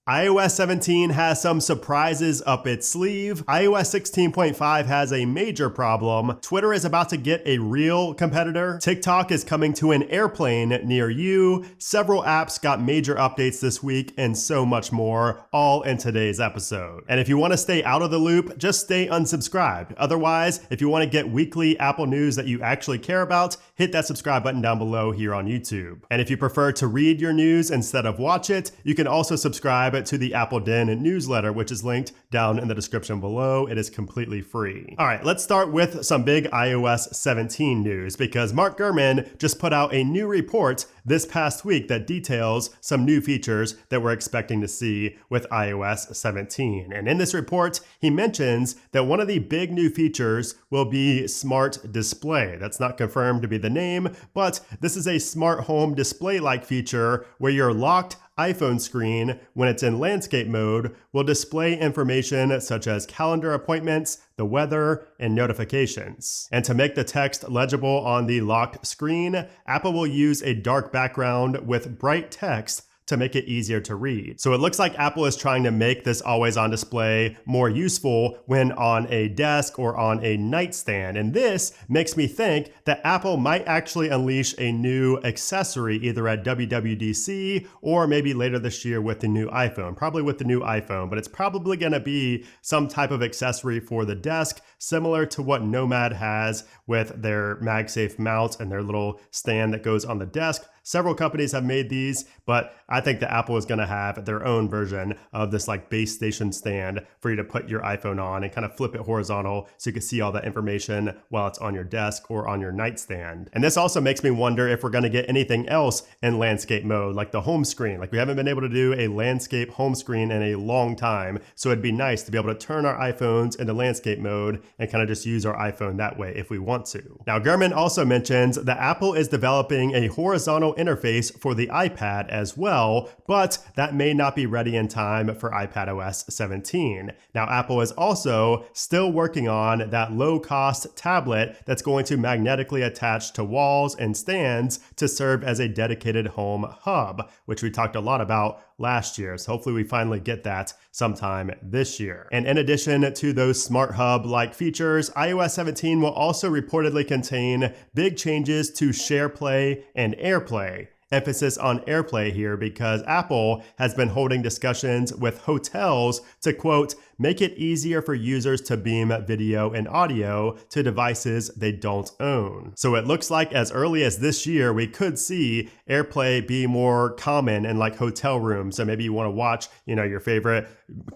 iOS 17 has some surprises up its sleeve. iOS 16.5 has a major problem. Twitter is about to get a real competitor. TikTok is coming to an airplane near you. Several apps got major updates this week, and so much more, all in today's episode. And if you want to stay out of the loop, just stay unsubscribed. Otherwise, if you want to get weekly Apple news that you actually care about, hit that subscribe button down below here on YouTube. And if you prefer to read your news instead of watch it, you can also subscribe to the Apple Den newsletter, which is linked down in the description below. It is completely free. All right, let's start with some big iOS 17 news because Mark Gurman just put out a new report this past week that details some new features that we're expecting to see with iOS 17. And in this report, he mentions that one of the big new features will be Smart Display. That's not confirmed to be the name, but this is a smart home display-like feature where your locked iPhone screen, when it's in landscape mode, will display information such as calendar appointments, the weather, and notifications. And to make the text legible on the locked screen, Apple will use a dark background with bright text to make it easier to read. So it looks like Apple is trying to make this always on display more useful when on a desk or on a nightstand. And this makes me think that Apple might actually unleash a new accessory either at WWDC or maybe later this year with the new iPhone, probably with the new iPhone, but it's probably gonna be some type of accessory for the desk, similar to what Nomad has with their MagSafe mount and their little stand that goes on the desk. Several companies have made these, but I think that Apple is going to have their own version of this like base station stand for you to put your iPhone on and kind of flip it horizontal so you can see all that information while it's on your desk or on your nightstand. And this also makes me wonder if we're going to get anything else in landscape mode, like the home screen. Like we haven't been able to do a landscape home screen in a long time, so it'd be nice to be able to turn our iPhones into landscape mode and kind of just use our iPhone that way if we want to. Now, Gurman also mentions that Apple is developing a horizontal interface for the iPad as well, but that may not be ready in time for iPadOS 17. Now, Apple is also still working on that low-cost tablet that's going to magnetically attach to walls and stands to serve as a dedicated home hub, which we talked a lot about last year. So hopefully we finally get that sometime this year. And in addition to those smart hub-like features, iOS 17 will also reportedly contain big changes to SharePlay and AirPlay. Emphasis on AirPlay here because Apple has been holding discussions with hotels to, quote, make it easier for users to beam video and audio to devices they don't own. So it looks like as early as this year, we could see AirPlay be more common in like hotel rooms. So maybe you want to watch, your favorite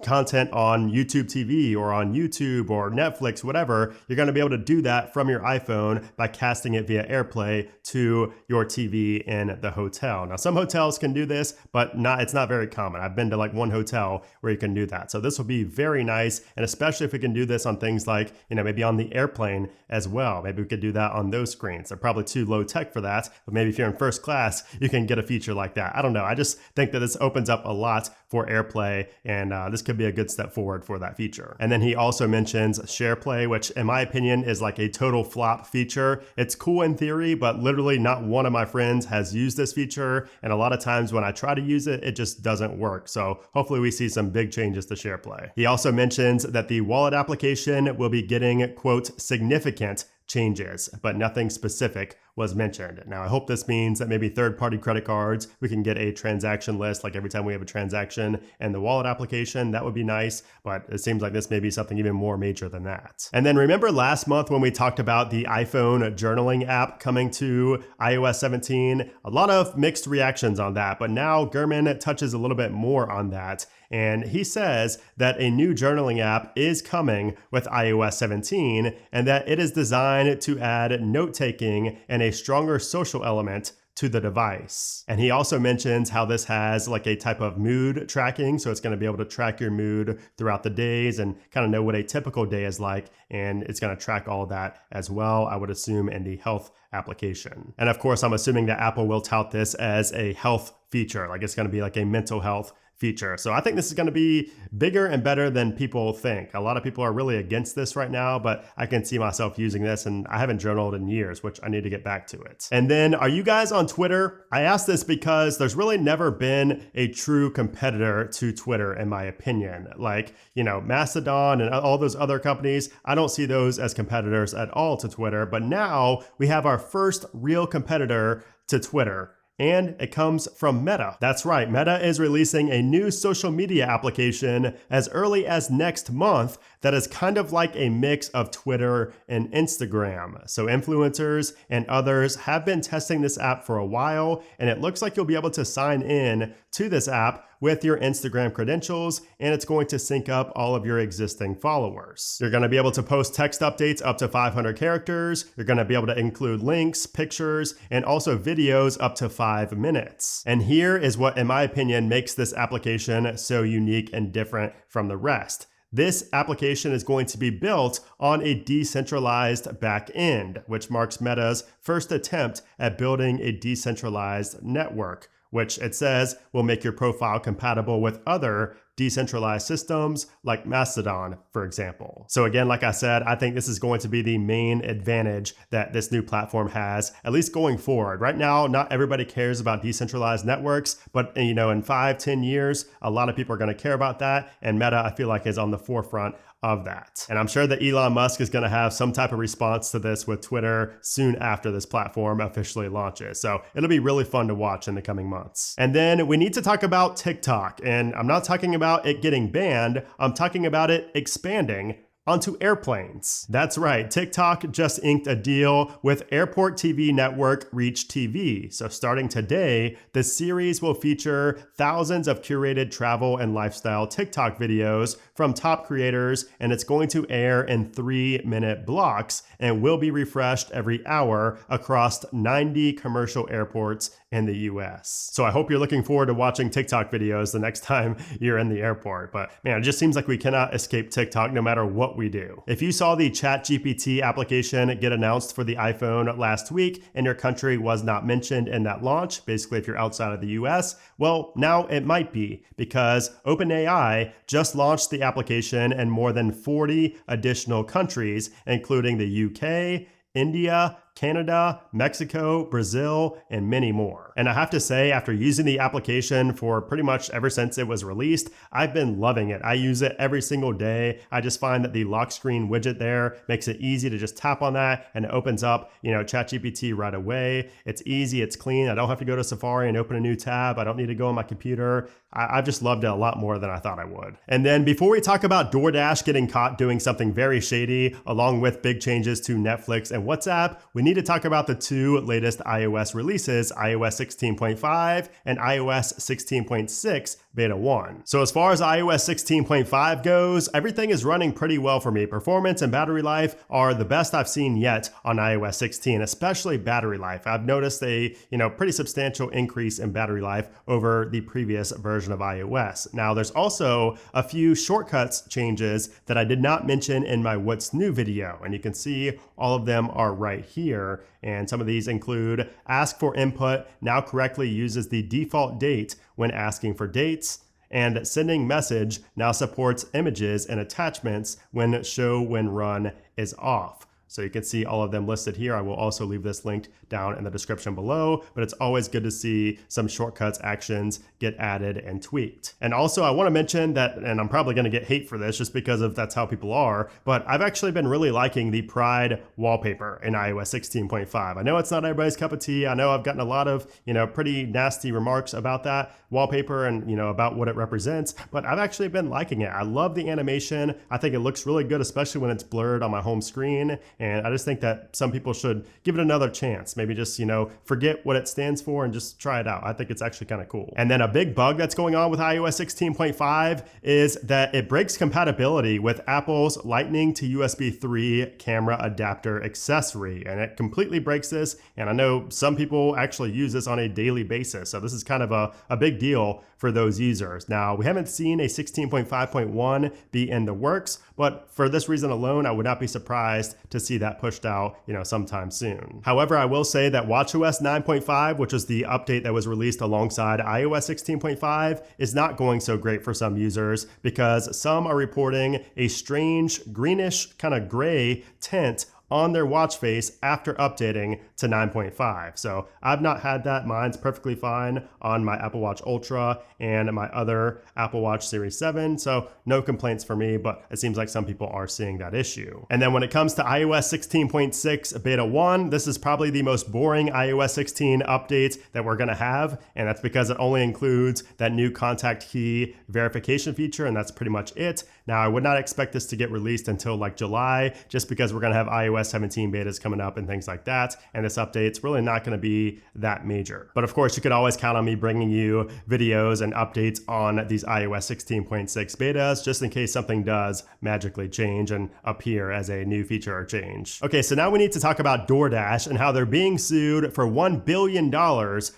content on YouTube TV or on YouTube or Netflix, whatever. You're going to be able to do that from your iPhone by casting it via AirPlay to your TV in the hotel. Now, some hotels can do this, but it's not very common. I've been to like one hotel where you can do that. So this will be very nice, and especially if we can do this on things like, maybe on the airplane as well. Maybe we could do that on those screens. They're probably too low tech for that, but maybe if you're in first class, you can get a feature like that. I don't know. I just think that this opens up a lot for AirPlay, and this could be a good step forward for that feature. And then he also mentions SharePlay, which in my opinion is like a total flop feature. It's cool in theory, but literally not one of my friends has used this feature, and a lot of times when I try to use it, it just doesn't work. So hopefully we see some big changes to SharePlay. He also mentions that the wallet application will be getting, quote, significant changes, but nothing specific was mentioned. Now, I hope this means that maybe third-party credit cards, we can get a transaction list, like every time we have a transaction and the wallet application, that would be nice, but it seems like this may be something even more major than that. And then remember last month when we talked about the iPhone journaling app coming to iOS 17? A lot of mixed reactions on that, but now Gurman touches a little bit more on that. And he says that a new journaling app is coming with iOS 17 and that it is designed to add note-taking and a stronger social element to the device. And he also mentions how this has like a type of mood tracking. So it's going to be able to track your mood throughout the days and kind of know what a typical day is like. And it's going to track all of that as well, I would assume, in the health application. And of course, I'm assuming that Apple will tout this as a health feature. Like it's going to be like a mental health feature. So I think this is going to be bigger and better than people think. A lot of people are really against this right now, but I can see myself using this, and I haven't journaled in years, which I need to get back to it. And then, are you guys on Twitter? I asked this because there's really never been a true competitor to Twitter, in my opinion. Like, Mastodon and all those other companies, I don't see those as competitors at all to Twitter. But now we have our first real competitor to Twitter. And it comes from Meta. That's right, Meta is releasing a new social media application as early as next month that is kind of like a mix of Twitter and Instagram. So influencers and others have been testing this app for a while, and it looks like you'll be able to sign in to this app with your Instagram credentials, and it's going to sync up all of your existing followers. You're going to be able to post text updates up to 500 characters. You're going to be able to include links, pictures, and also videos up to 5 minutes. And here is what, in my opinion, makes this application so unique and different from the rest. This application is going to be built on a decentralized backend, which marks Meta's first attempt at building a decentralized network, which it says will make your profile compatible with other decentralized systems like Mastodon, for example. So again, like I said, I think this is going to be the main advantage that this new platform has, at least going forward. Right now, not everybody cares about decentralized networks, but in 5-10 years, a lot of people are going to care about that. And Meta, I feel like, is on the forefront of that. And I'm sure that Elon Musk is going to have some type of response to this with Twitter soon after this platform officially launches. So it'll be really fun to watch in the coming months. And then we need to talk about TikTok. And I'm not talking about it getting banned. I'm talking about it expanding onto airplanes. That's right, TikTok just inked a deal with airport TV network Reach TV. So starting today, the series will feature thousands of curated travel and lifestyle TikTok videos from top creators, and it's going to air in 3-minute blocks and will be refreshed every hour across 90 commercial airports in the US. So I hope you're looking forward to watching TikTok videos the next time you're in the airport. But man, it just seems like we cannot escape TikTok no matter what we do. If you saw the ChatGPT application get announced for the iPhone last week and your country was not mentioned in that launch, basically if you're outside of the US, well, now it might be, because OpenAI just launched the application in more than 40 additional countries, including the UK, India, Canada, Mexico, Brazil, and many more. And I have to say, after using the application for pretty much ever since it was released, I've been loving it. I use it every single day. I just find that the lock screen widget there makes it easy to just tap on that and it opens up, ChatGPT right away. It's easy, it's clean. I don't have to go to Safari and open a new tab. I don't need to go on my computer. I've just loved it a lot more than I thought I would. And then before we talk about DoorDash getting caught doing something very shady, along with big changes to Netflix and WhatsApp, we need to talk about the two latest iOS releases, iOS 16.5 and iOS 16.6 Beta 1. So as far as iOS 16.5 goes, everything is running pretty well for me. Performance and battery life are the best I've seen yet on iOS 16, especially battery life. I've noticed a pretty substantial increase in battery life over the previous version of iOS. Now there's also a few shortcuts changes that I did not mention in my What's New video, and you can see all of them are right here. And some of these include ask for input now correctly uses the default date when asking for dates, and sending message now supports images and attachments when show when run is off. So you can see all of them listed here. I will also leave this linked down in the description below, but it's always good to see some shortcuts actions get added and tweaked. And also I want to mention that, and I'm probably going to get hate for this just because of that's how people are, but I've actually been really liking the Pride wallpaper in iOS 16.5. I know it's not everybody's cup of tea. I know I've gotten a lot of, pretty nasty remarks about that wallpaper and, about what it represents, but I've actually been liking it. I love the animation. I think it looks really good, especially when it's blurred on my home screen. And I just think that some people should give it another chance. Maybe just, forget what it stands for and just try it out. I think it's actually kind of cool. And then a big bug that's going on with iOS 16.5 is that it breaks compatibility with Apple's Lightning to USB 3 camera adapter accessory. And it completely breaks this. And I know some people actually use this on a daily basis. So this is kind of a big deal for those users. Now, we haven't seen a 16.5.1 be in the works, but for this reason alone, I would not be surprised to see see that pushed out, sometime soon. However, I will say that watchOS 9.5, which is the update that was released alongside iOS 16.5, is not going so great for some users because some are reporting a strange greenish kind of gray tint on their watch face after updating to 9.5. So I've not had that. Mine's perfectly fine on my Apple Watch Ultra and my other Apple Watch Series 7. So no complaints for me, but it seems like some people are seeing that issue. And then when it comes to iOS 16.6 Beta 1, this is probably the most boring iOS 16 update that we're gonna have. And that's because it only includes that new contact key verification feature, and that's pretty much it. Now, I would not expect this to get released until like July, just because we're gonna have iOS 17 betas coming up and things like that. And this update's really not going to be that major. But of course, you could always count on me bringing you videos and updates on these iOS 16.6 betas, just in case something does magically change and appear as a new feature or change. Okay, so now we need to talk about DoorDash and how they're being sued for $1 billion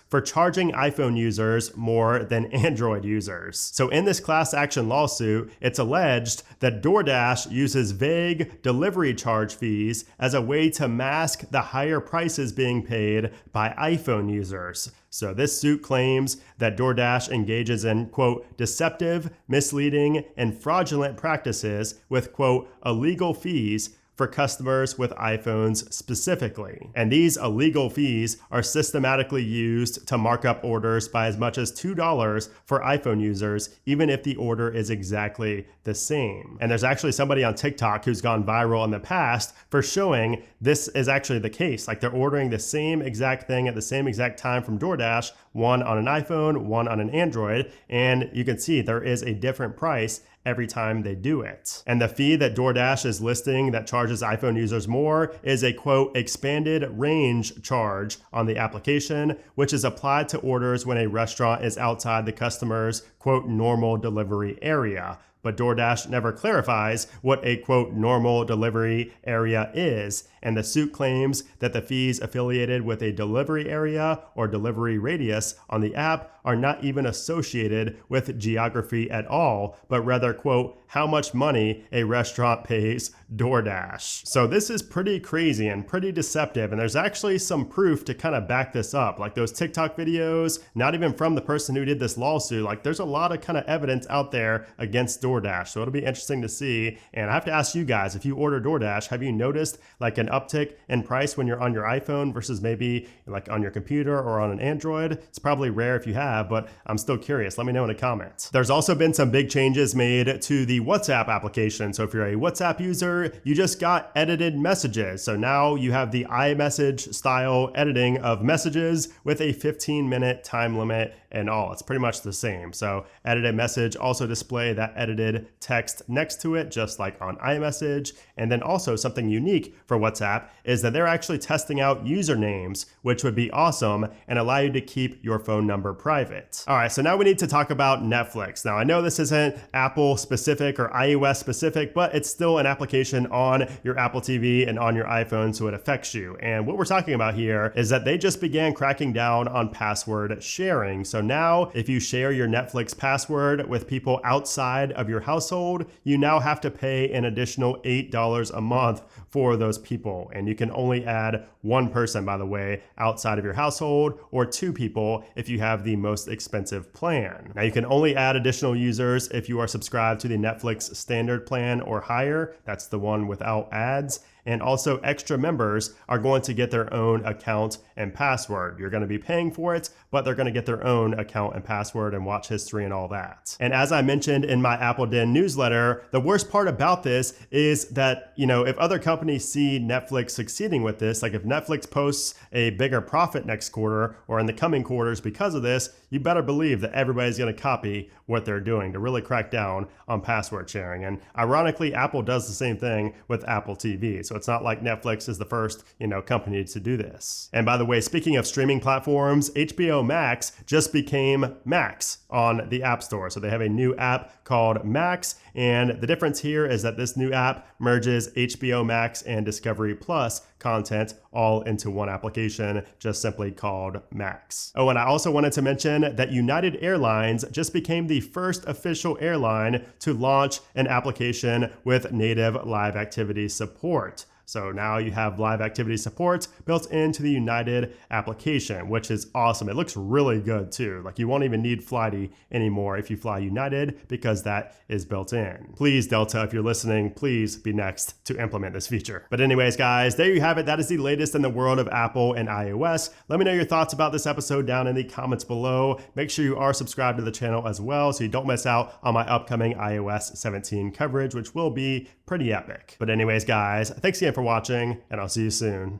for charging iPhone users more than Android users. So in this class action lawsuit, it's alleged that DoorDash uses vague delivery charge fees as a way to mask the higher prices being paid by iPhone users. So this suit claims that DoorDash engages in, quote, deceptive, misleading, and fraudulent practices with, quote, illegal fees for customers with iPhones specifically. And these illegal fees are systematically used to mark up orders by as much as $2 for iPhone users, even if the order is exactly the same. And there's actually somebody on TikTok who's gone viral in the past for showing this is actually the case. Like they're ordering the same exact thing at the same exact time from DoorDash, one on an iPhone, one on an Android, and you can see there is a different price every time they do it. And the fee that DoorDash is listing that charges iPhone users more is a, quote, expanded range charge on the application, which is applied to orders when a restaurant is outside the customer's, quote, normal delivery area. But DoorDash never clarifies what a, quote, normal delivery area is. And the suit claims that the fees affiliated with a delivery area or delivery radius on the app are not even associated with geography at all, but rather, quote, how much money a restaurant pays DoorDash. So this is pretty crazy and pretty deceptive. And there's actually some proof to kind of back this up. Like those TikTok videos, not even from the person who did this lawsuit, like there's a lot of kind of evidence out there against DoorDash. So it'll be interesting to see. And I have to ask you guys, if you order DoorDash, have you noticed like an uptick in price when you're on your iPhone versus maybe like on your computer or on an Android? It's probably rare if you have, but I'm still curious. Let me know in the comments. There's also been some big changes made to the WhatsApp application. So if you're a WhatsApp user, you just got edited messages. So now you have the iMessage style editing of messages with a 15-minute time limit and all. It's pretty much the same. So edited message, also display that edited text next to it, just like on iMessage. And then also something unique for WhatsApp is that they're actually testing out usernames, which would be awesome and allow you to keep your phone number private. All right, so now we need to talk about Netflix. Now I know this isn't Apple specific or iOS specific, but it's still an application on your Apple TV and on your iPhone, so it affects you. And what we're talking about here is that they just began cracking down on password sharing. So now if you share your Netflix password with people outside of your household, you now have to pay an additional $8 a month for those people. And you can only add one person, by the way, outside of your household, or two people if you have the most expensive plan. Now you can only add additional users if you are subscribed to the Netflix standard plan or higher. That's the one without ads. And also extra members are going to get their own account and password. You're going to be paying for it, but they're going to get their own account and password and watch history and all that. And as I mentioned in my Apple Den newsletter, the worst part about this is that, if other companies see Netflix succeeding with this, like if Netflix posts a bigger profit next quarter or in the coming quarters because of this, you better believe that everybody's going to copy what they're doing to really crack down on password sharing. And ironically, Apple does the same thing with Apple TV. So it's not like Netflix is the first, company to do this. And by the way, speaking of streaming platforms, HBO Max just became Max on the App Store. So they have a new app called Max. And the difference here is that this new app merges HBO Max and Discovery Plus content all into one application, just simply called Max. Oh, and I also wanted to mention that United Airlines just became the first official airline to launch an application with native live activity support. So now you have live activity support built into the United application, which is awesome. It looks really good too. Like you won't even need Flighty anymore if you fly United because that is built in. Please, Delta, if you're listening, please be next to implement this feature. But anyways, guys, there you have it. That is the latest in the world of Apple and iOS. Let me know your thoughts about this episode down in the comments below. Make sure you are subscribed to the channel as well so you don't miss out on my upcoming iOS 17 coverage, which will be pretty epic. But anyways, guys, thanks again for watching, and I'll see you soon.